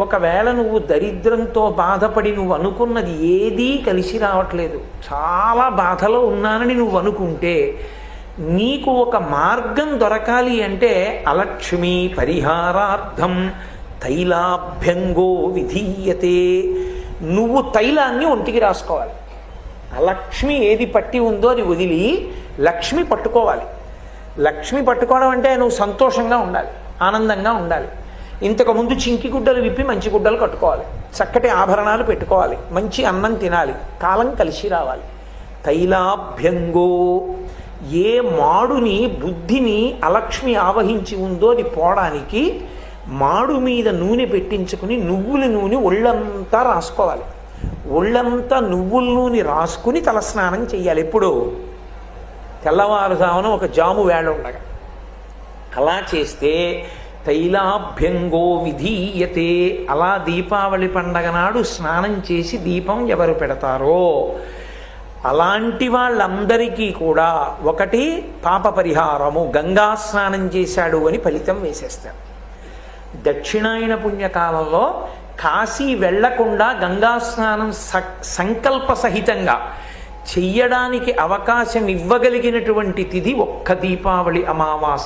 ఒకవేళ నువ్వు దరిద్రంతో బాధపడి నువ్వు అనుకున్నది ఏదీ కలిసి రావట్లేదు, చాలా బాధలో ఉన్నానని నువ్వు అనుకుంటే నీకు ఒక మార్గం దొరకాలి అంటే అలక్ష్మి పరిహారార్థం తైలాభ్యంగో విధీయతే. నువ్వు తైలాన్ని ఒంటికి రాసుకోవాలి. అలక్ష్మి ఏది పట్టి ఉందో అది వదిలి లక్ష్మి పట్టుకోవాలి. లక్ష్మి పట్టుకోవడం అంటే నువ్వు సంతోషంగా ఉండాలి, ఆనందంగా ఉండాలి. ఇంతకుముందు చింకి గుడ్డలు విప్పి మంచి గుడ్డలు కట్టుకోవాలి, చక్కటి ఆభరణాలు పెట్టుకోవాలి, మంచి అన్నం తినాలి, కాలం కలిసి రావాలి. తైలాభ్యంగో, ఏ మాడుని బుద్ధిని అలక్ష్మి ఆవహించి ఉందో అది పోవడానికి మాడు మీద నూనె పెట్టించుకుని నువ్వుల నూనె ఒళ్ళంతా రాసుకోవాలి. ఒళ్ళంతా నువ్వుల నూనె రాసుకుని తలస్నానం చెయ్యాలి. ఎప్పుడు? తెల్లవారుజామున ఒక జాము వేళ ఉండగా. అలా చేస్తే తైలాభ్యంగో విధీయతే. అలా దీపావళి పండగ నాడు స్నానం చేసి దీపం ఎవరు పెడతారో అలాంటి వాళ్ళందరికీ కూడా ఒకటి పాప పరిహారము, గంగా స్నానం చేశాడు అని ఫలితం వేసేస్తారు. దక్షిణాయన పుణ్యకాలంలో కాశీ వెళ్లకుండా గంగా స్నానం సంకల్ప సహితంగా చెయ్యడానికి అవకాశం ఇవ్వగలిగినటువంటి తిథి ఒక్క దీపావళి అమావాస్య.